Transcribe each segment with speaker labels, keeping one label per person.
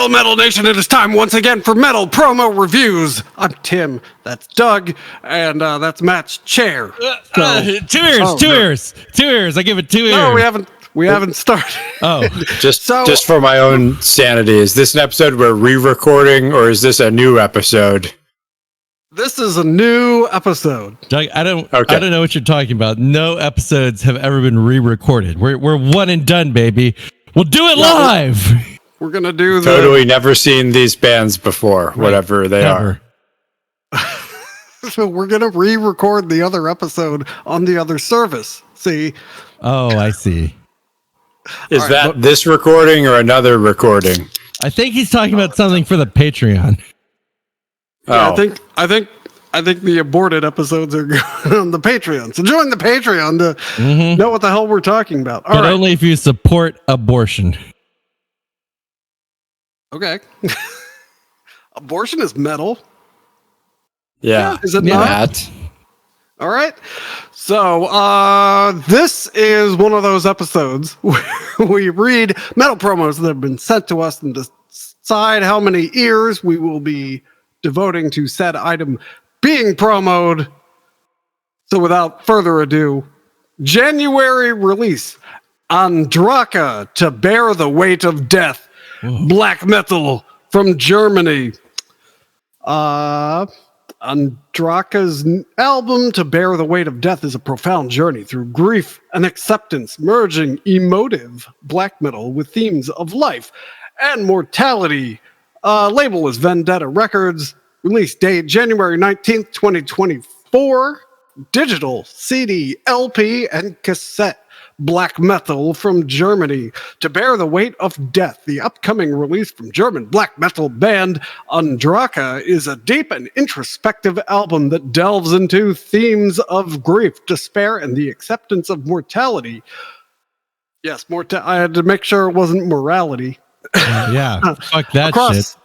Speaker 1: Hail Metal Nation, it is time once again for Metal Promo Reviews. I'm Tim, that's Doug, and that's Matt's chair.
Speaker 2: Two ears. I give it 2 ears.
Speaker 1: No, we haven't started.
Speaker 2: Oh,
Speaker 3: just for my own sanity, is this an episode we're re-recording, or is this a new episode?
Speaker 1: This is a new episode.
Speaker 2: Doug, I don't know what you're talking about. No episodes have ever been re-recorded. We're one and done, baby. We'll do it live.
Speaker 1: We're gonna do
Speaker 3: totally never seen these bands before, right. Whatever they are.
Speaker 1: So we're gonna re-record the other episode on the other service. See?
Speaker 2: Oh, I see.
Speaker 1: Is
Speaker 3: this recording or another recording?
Speaker 2: I think he's talking about something for the Patreon.
Speaker 1: Yeah, I think the aborted episodes are going on the Patreon. So join the Patreon to know what the hell we're talking about.
Speaker 2: But only if you support abortion.
Speaker 1: Okay. Abortion is metal.
Speaker 3: Yeah.
Speaker 1: Is it not? All right. So this is one of those episodes where we read metal promos that have been sent to us and decide how many ears we will be devoting to said item being promoted. So without further ado, January release, ANDRACCA, To Bear the Weight of Death. Whoa. Black metal from Germany. ANDRACCA's album To Bear the Weight of Death is a profound journey through grief and acceptance, merging emotive black metal with themes of life and mortality. Label is Vendetta Records. Release date January 19th, 2024. Digital, CD, LP, and cassette. Black metal from Germany. To Bear the Weight of Death, the upcoming release from German black metal band ANDRACCA, is a deep and introspective album that delves into themes of grief, despair, and the acceptance of mortality. Yes, I had to make sure it wasn't morality.
Speaker 2: Yeah, fuck that shit.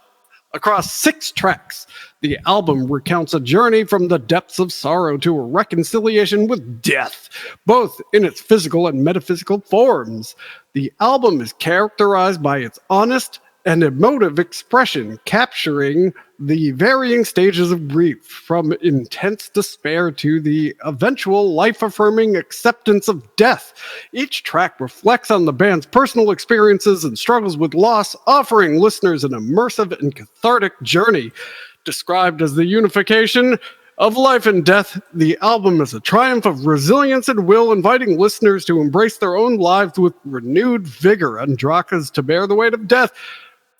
Speaker 1: Across 6 tracks, the album recounts a journey from the depths of sorrow to a reconciliation with death, both in its physical and metaphysical forms. The album is characterized by its honest and emotive expression, capturing the varying stages of grief, from intense despair to the eventual life-affirming acceptance of death. Each track reflects on the band's personal experiences and struggles with loss, offering listeners an immersive and cathartic journey. Described as the unification of life and death, the album is a triumph of resilience and will, inviting listeners to embrace their own lives with renewed vigor. ANDRACCA's To Bear the Weight of Death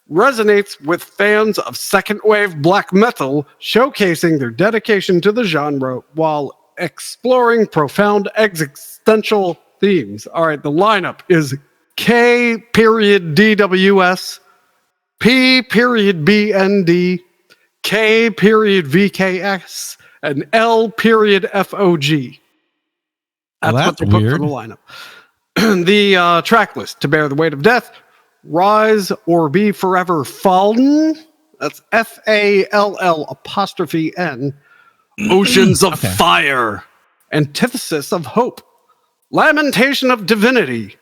Speaker 1: resonates with fans of second-wave black metal, showcasing their dedication to the genre while exploring profound existential themes. All right, the lineup is K.DWS, P.BND, K.VKS, and L.FOG. That's what they put for the lineup. The track list: To Bear the Weight of Death, Rise or Be Forever Fallen. That's FALL''N. Oceans of Fire. Antithesis of Hope. Lamentation of Divinity.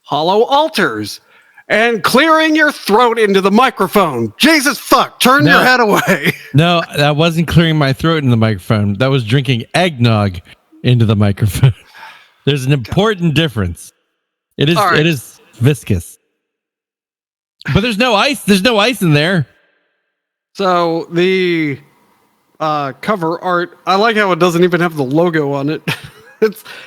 Speaker 1: Hollow Altars. And Clearing Your Throat into the Microphone. Jesus fuck, turn your head away.
Speaker 2: No, that wasn't clearing my throat in the microphone. That was drinking eggnog into the microphone. There's an important difference. It is viscous. But there's no ice. There's no ice in there.
Speaker 1: So the cover art, I like how it doesn't even have the logo on it.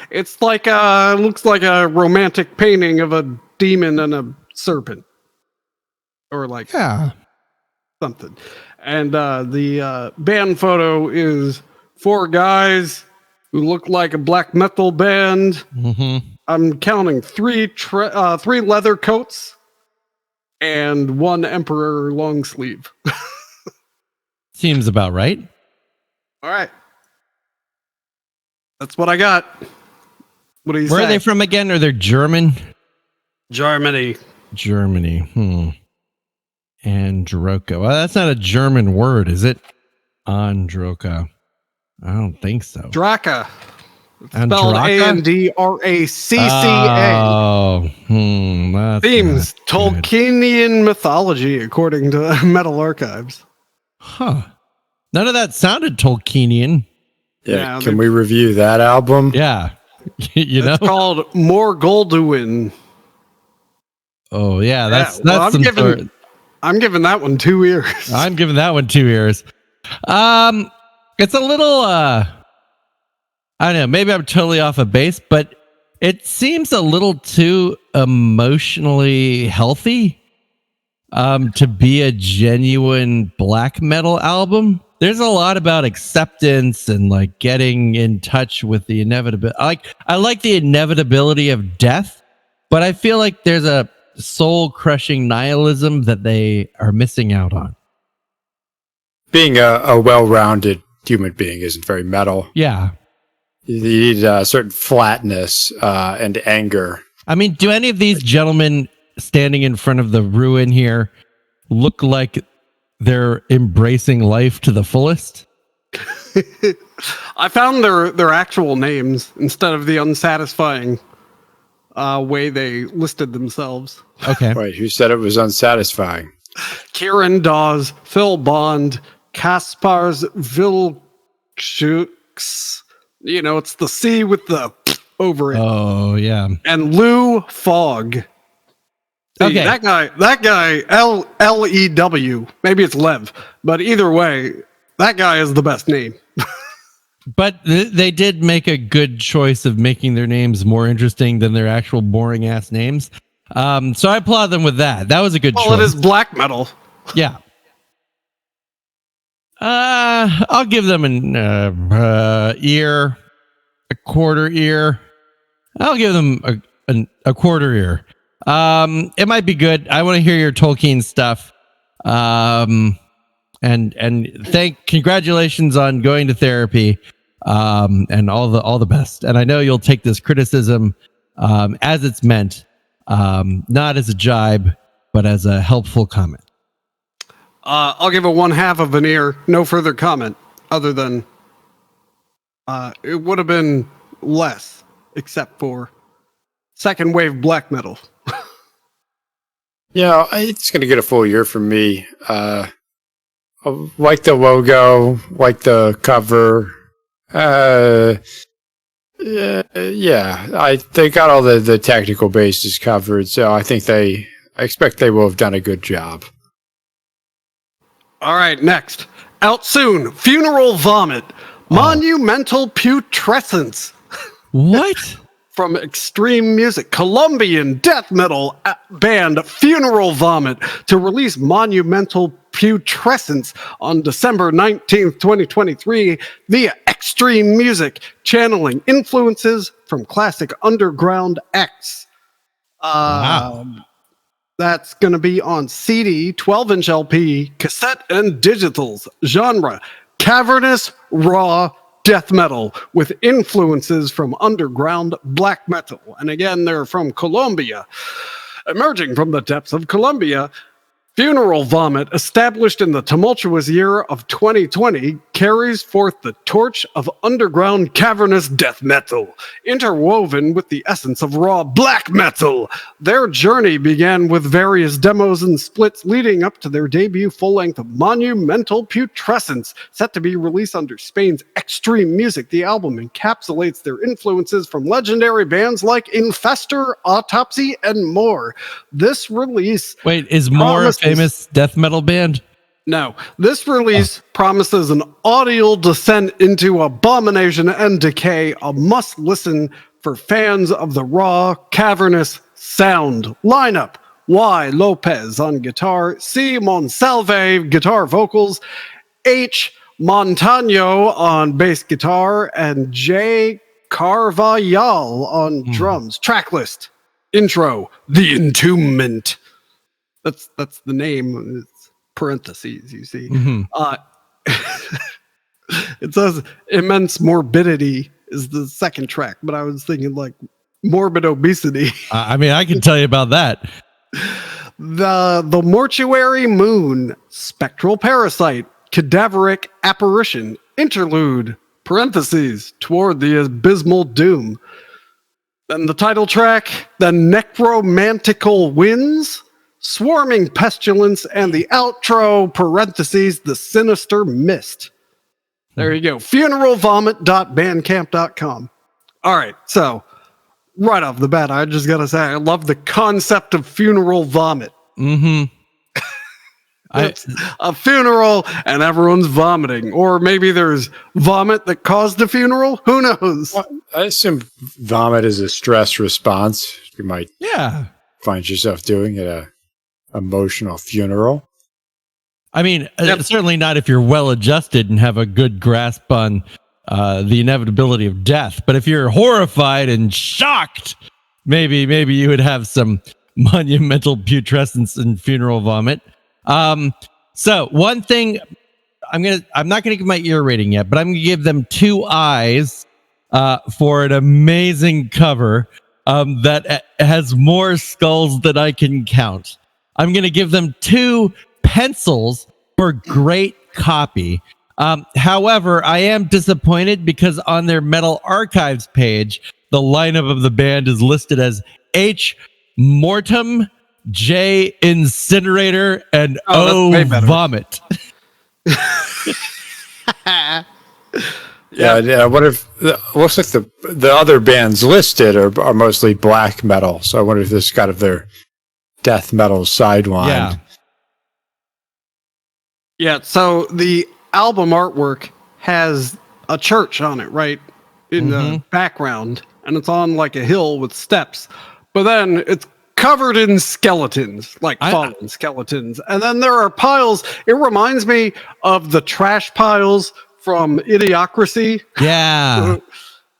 Speaker 1: It's like looks like a romantic painting of a demon and a serpent, or like something. And the band photo is 4 guys who look like a black metal band. I'm counting 3 leather coats and 1 emperor long sleeve.
Speaker 2: Seems about right.
Speaker 1: All right. That's what I got. What do you say?
Speaker 2: Where are they from again? Are they German?
Speaker 1: Germany.
Speaker 2: ANDRACCA. Well, that's not a German word, is it? ANDRACCA. I don't think so.
Speaker 1: Dracca. Spelled ANDRACCA.
Speaker 2: Oh, That's
Speaker 1: Themes
Speaker 2: not good.
Speaker 1: Tolkienian mythology, according to Metal Archives.
Speaker 2: Huh. None of that sounded Tolkienian.
Speaker 3: Yeah, can we review that album?
Speaker 2: Yeah.
Speaker 1: It's called More Golduin.
Speaker 2: Oh, yeah. That's
Speaker 1: I'm giving that one 2 ears.
Speaker 2: I'm giving that one 2 ears. It's a little, I don't know, maybe I'm totally off of base, but it seems a little too emotionally healthy to be a genuine black metal album. There's a lot about acceptance and like getting in touch with the inevitability. I like the inevitability of death, but I feel like there's a soul-crushing nihilism that they are missing out on.
Speaker 3: Being a well-rounded human being isn't very metal.
Speaker 2: Yeah.
Speaker 3: You need a certain flatness and anger.
Speaker 2: I mean, do any of these gentlemen standing in front of the ruin here look like they're embracing life to the fullest?
Speaker 1: I found their actual names instead of the unsatisfying way they listed themselves.
Speaker 2: Okay.
Speaker 3: Wait, who said it was unsatisfying?
Speaker 1: Kieran Dawes, Phil Bond, Kaspars Vilchux. You know, it's the C with the over it.
Speaker 2: Oh, yeah.
Speaker 1: And Lou Fogg.
Speaker 2: Okay.
Speaker 1: That guy, Lew. Maybe it's Lev, but either way, that guy is the best name.
Speaker 2: But they did make a good choice of making their names more interesting than their actual boring ass names. So I applaud them with that. That was a good choice.
Speaker 1: Well, it is black metal.
Speaker 2: Yeah. I'll give them an ear, a quarter ear. I'll give them a quarter ear. It might be good. I want to hear your Tolkien stuff. And congratulations on going to therapy. And all the best. And I know you'll take this criticism as it's meant, not as a jibe, but as a helpful comment.
Speaker 1: I'll give it 1/2 of an ear. No further comment other than it would have been less, except for second wave black metal.
Speaker 3: Yeah, it's going to get a full year from me. I like the logo, like the cover. Yeah, they got all the technical bases covered, so I expect they will have done a good job.
Speaker 1: All right, next. Out soon, Funeral Vomit. Monumental Putrescence.
Speaker 2: What?
Speaker 1: From Extreme Music, Colombian death metal band Funeral Vomit to release Monumental Putrescence on December 19th, 2023 via Extreme Music, channeling influences from classic Underground X.
Speaker 2: Wow.
Speaker 1: That's going to be on CD, 12-inch LP, cassette, and digitals. Genre, cavernous, raw, death metal with influences from underground black metal. And again, they're from Colombia. Emerging from the depths of Colombia, Funeral Vomit, established in the tumultuous year of 2020, carries forth the torch of underground cavernous death metal, interwoven with the essence of raw black metal. Their journey began with various demos and splits leading up to their debut full-length Monumental Putrescence, set to be released under Spain's Extreme Music. The album encapsulates their influences from legendary bands like Infestor, Autopsy, and more. This release...
Speaker 2: Wait, is more a famous death metal band?
Speaker 1: No. This release promises an audible descent into abomination and decay, a must-listen for fans of the raw, cavernous sound. Lineup: Y. Lopez on guitar, C. Monsalve guitar vocals, H. Montano on bass guitar, and J. Carvajal on drums. Tracklist: Intro, The Entombment. That's the name. It's parentheses, you see. It says Immense Morbidity is the second track, but I was thinking like Morbid Obesity.
Speaker 2: I mean, I can tell you about that.
Speaker 1: The Mortuary Moon, Spectral Parasite, Cadaveric Apparition, Interlude, parentheses, Toward the Abysmal Doom. Then the title track, The Necromantical Winds, Swarming Pestilence, and the outro, parentheses, The Sinister Mist. There you go. Funeralvomit.bandcamp.com. All right, so right off the bat, I just got to say, I love the concept of funeral vomit.
Speaker 2: Mm-hmm.
Speaker 1: It's a funeral and everyone's vomiting. Or maybe there's vomit that caused the funeral. Who knows?
Speaker 3: Well, I assume vomit is a stress response. You might find yourself doing at a emotional funeral.
Speaker 2: I mean, certainly not if you're well adjusted and have a good grasp on the inevitability of death. But if you're horrified and shocked, maybe you would have some monumental putrescence and funeral vomit. So one thing I'm not gonna give my ear rating yet, but I'm gonna give them 2 eyes for an amazing cover that has more skulls than I can count. I'm gonna give them 2 pencils for great copy. However, I am disappointed because on their Metal Archives page, the lineup of the band is listed as H. Mortem, J. Incinerator, and O. Vomit.
Speaker 3: Yeah. What if looks like the other bands listed are mostly black metal? So I wonder if this is kind of their death metal sidewind.
Speaker 1: Yeah. So the album artwork has a church on it, right, in the background, and it's on like a hill with steps. But then it's covered in skeletons, like fallen skeletons. And then there are piles. It reminds me of the trash piles from Idiocracy.
Speaker 2: Yeah.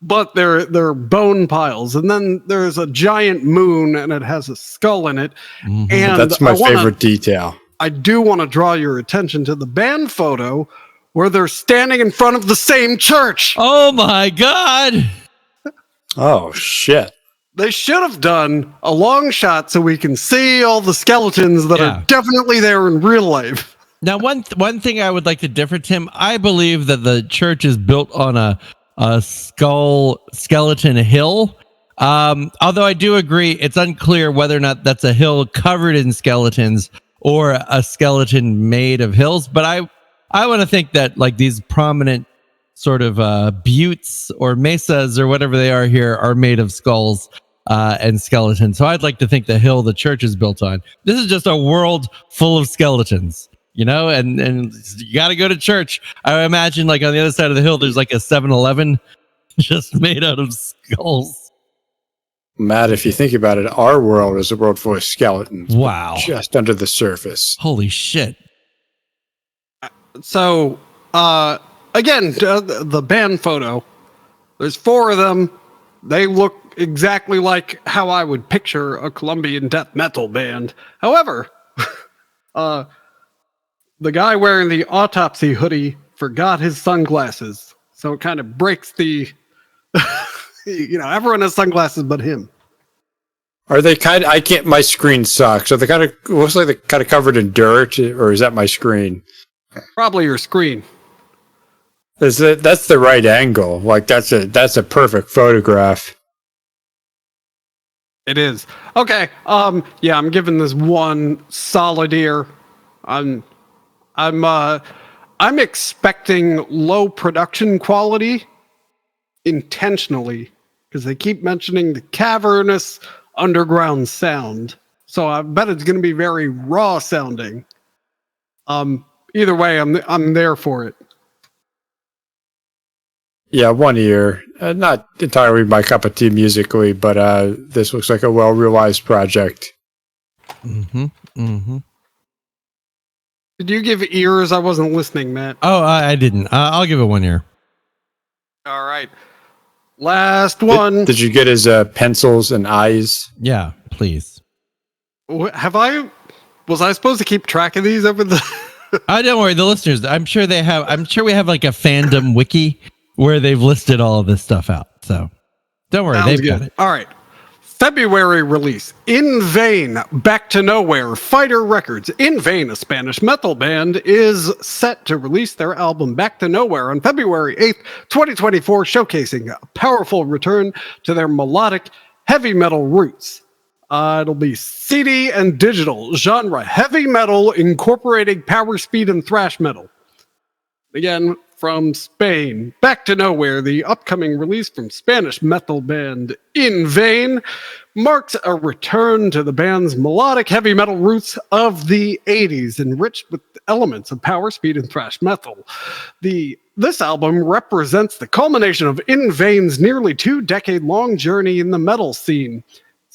Speaker 1: But they're bone piles. And then there's a giant moon and it has a skull in it.
Speaker 2: Mm-hmm.
Speaker 1: And
Speaker 3: that's my favorite detail.
Speaker 1: I do want to draw your attention to the band photo where they're standing in front of the same church.
Speaker 2: Oh my God.
Speaker 3: Oh shit.
Speaker 1: They should have done a long shot so we can see all the skeletons that are definitely there in real life.
Speaker 2: Now, one thing I would like to differ, Tim, I believe that the church is built on a skeleton hill. Although I do agree, it's unclear whether or not that's a hill covered in skeletons or a skeleton made of hills. But I want to think that like these prominent sort of buttes or mesas or whatever they are here are made of skulls and skeletons. So I'd like to think the hill the church is built on. This is just a world full of skeletons, you know, and you got to go to church. I imagine like on the other side of the hill, there's like a 7-Eleven just made out of skulls.
Speaker 3: Matt, if you think about it, our world is a world full of skeletons.
Speaker 2: Wow.
Speaker 3: Just under the surface.
Speaker 2: Holy shit.
Speaker 1: So, again, the band photo, there's 4 of them. They look exactly like how I would picture a Colombian death metal band. However, the guy wearing the autopsy hoodie forgot his sunglasses. So it kind of breaks the, everyone has sunglasses but him.
Speaker 3: Are they my screen sucks. Are they kind of, looks like they're kind of covered in dirt, or is that my screen?
Speaker 1: Probably your screen.
Speaker 3: That's the right angle. Like that's a perfect photograph.
Speaker 1: It is. Okay. I'm giving this 1 solid ear. I'm expecting low production quality intentionally because they keep mentioning the cavernous underground sound. So I bet it's going to be very raw sounding. Either way, I'm there for it.
Speaker 3: Yeah, 1 ear. Not entirely my cup of tea musically, but this looks like a well-realized project.
Speaker 2: Mm-hmm. Mm-hmm.
Speaker 1: Did you give ears? I wasn't listening, Matt.
Speaker 2: Oh, I didn't. I'll give it 1 ear.
Speaker 1: All right. Last one.
Speaker 3: Did you get his pencils and eyes?
Speaker 2: Yeah, please.
Speaker 1: Was I supposed to keep track of these over the...
Speaker 2: Don't worry, the listeners, I'm sure we have like a fandom wiki where they've listed all of this stuff out. So don't worry, they've got it.
Speaker 1: All right. February release. In Vain, Back to Nowhere, Fighter Records. In Vain, a Spanish metal band, is set to release their album Back to Nowhere on February 8th, 2024, showcasing a powerful return to their melodic heavy metal roots. It'll be CD and digital, genre heavy metal incorporating power, speed, and thrash metal. Again, from Spain. Back to Nowhere, the upcoming release from Spanish metal band In Vain, marks a return to the band's melodic heavy metal roots of the 80s, enriched with elements of power, speed, and thrash metal. This album represents the culmination of In Vain's nearly 2-decade-long journey in the metal scene.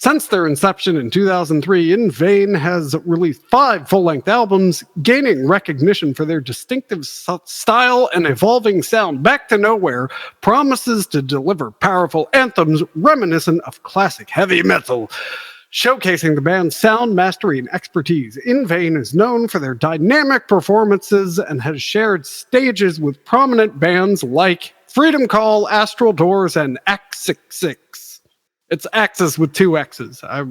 Speaker 1: Since their inception in 2003, In Vain has released 5 full-length albums, gaining recognition for their distinctive style and evolving sound. Back to Nowhere promises to deliver powerful anthems reminiscent of classic heavy metal, showcasing the band's sound mastery and expertise. In Vain is known for their dynamic performances and has shared stages with prominent bands like Freedom Call, Astral Doors, and Act 66. It's Axis with 2 X's. I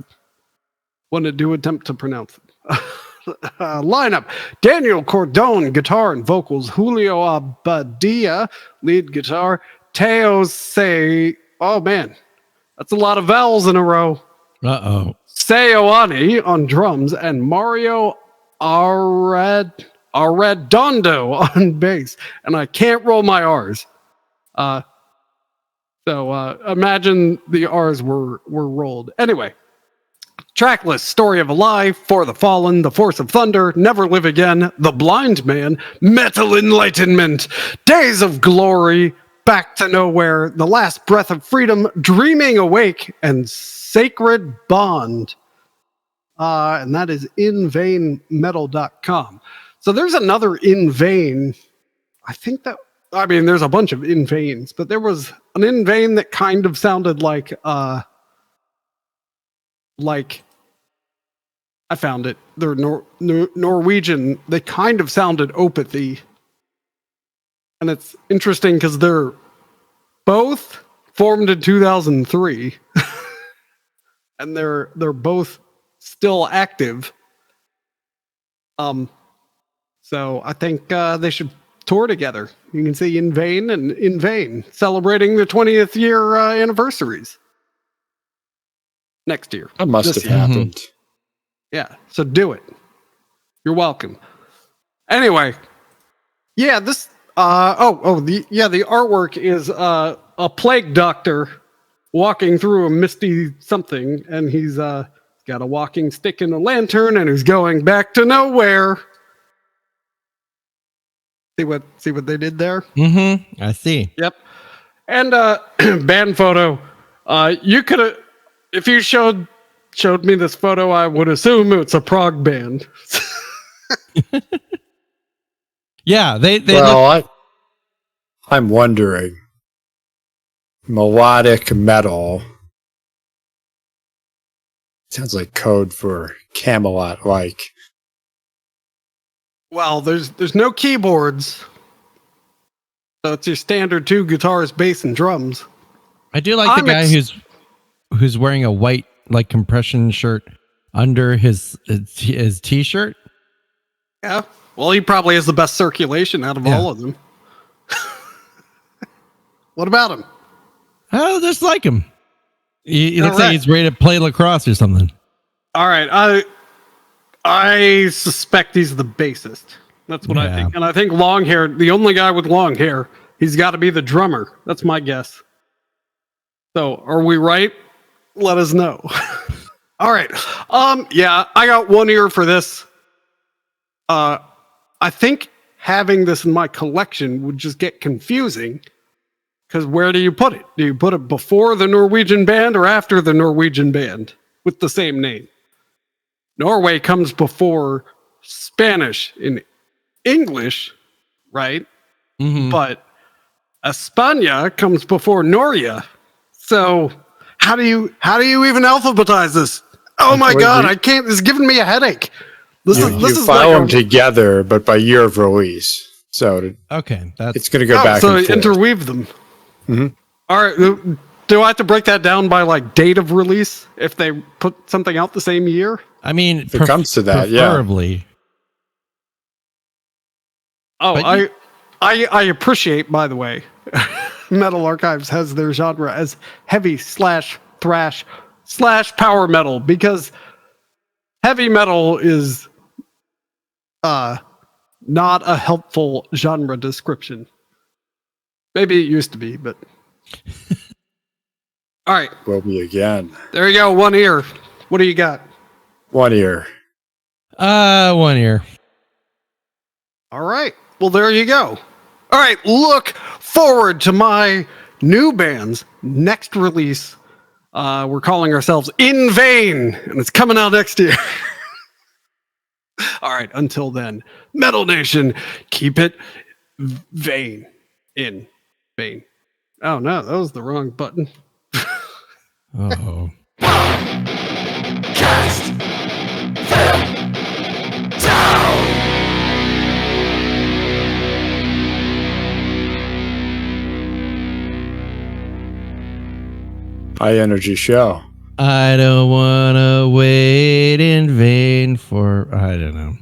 Speaker 1: wanted to attempt to pronounce it. Lineup: Daniel Cordon, guitar and vocals. Julio Abadia, lead guitar. Teo Say, oh man, that's a lot of vowels in a row. Seoane on drums, and Mario Arredondo on bass. And I can't roll my R's. So imagine the R's were rolled. Anyway, track list: Story of a Lie, For the Fallen, The Force of Thunder, Never Live Again, The Blind Man, Metal Enlightenment, Days of Glory, Back to Nowhere, The Last Breath of Freedom, Dreaming Awake, and Sacred Bond. And that is invainmetal.com. So there's another In Vain. There's a bunch of In Vains, but there was an In Vain that kind of sounded like I found it. They're Norwegian. They kind of sounded Opathy. And it's interesting because they're both formed in 2003. And they're both still active. So I think they should tour together. You can see In Vain and In Vain celebrating the 20th year anniversaries next year.
Speaker 3: That must have happened.
Speaker 1: Yeah, so do it. You're welcome. Anyway, yeah, this the artwork is a plague doctor walking through a misty something, and he's got a walking stick and a lantern, and he's going back to nowhere. See what they did there?
Speaker 2: Mm-hmm. I see.
Speaker 1: Yep. And band photo. You could have, if you showed me this photo, I would assume it's a prog band.
Speaker 2: Yeah, they
Speaker 3: well, I'm wondering. Melodic metal sounds like code for Camelot, like.
Speaker 1: Well, there's no keyboards, so it's your standard 2 guitars, bass, and drums.
Speaker 2: I do like the guy who's wearing a white like compression shirt under his t-shirt.
Speaker 1: Yeah, well, he probably has the best circulation out of all of them. What about him?
Speaker 2: I just like him. He looks like he's ready to play lacrosse or something.
Speaker 1: All right, I suspect he's the bassist. That's what I think. And I think long hair, the only guy with long hair, he's got to be the drummer. That's my guess. So are we right? Let us know. All right. Yeah, I got one ear for this. I think having this in my collection would just get confusing. Because where do you put it? Do you put it before the Norwegian band or after the Norwegian band with the same name? Norway comes before Spanish in English, right? Mm-hmm. But España comes before Noria. So how do you even alphabetize this? Oh my God, I can't. It's giving me a headache. This is
Speaker 3: file them together, but by year of release. So it's going to go back. So and forth.
Speaker 1: Interweave them. Mm-hmm. All right. Do I have to break that down by like date of release if they put something out the same year?
Speaker 2: I mean,
Speaker 3: if it comes to that,
Speaker 2: preferably.
Speaker 1: Oh, I appreciate, by the way, Metal Archives has their genre as heavy / thrash / power metal, because heavy metal is not a helpful genre description. Maybe it used to be, but all right.
Speaker 3: Will be again.
Speaker 1: There you go. 1 ear. What do you got?
Speaker 3: 1 ear.
Speaker 2: 1 ear.
Speaker 1: All right. Well, there you go. All right. Look forward to my new band's next release. We're calling ourselves In Vain, and it's coming out next year. All right. Until then, Metal Nation, keep it vain. In vain. Oh, no. That was the wrong button.
Speaker 2: Oh.
Speaker 4: Cast them down.
Speaker 3: High energy show.
Speaker 2: I don't want to wait in vain for, I don't know.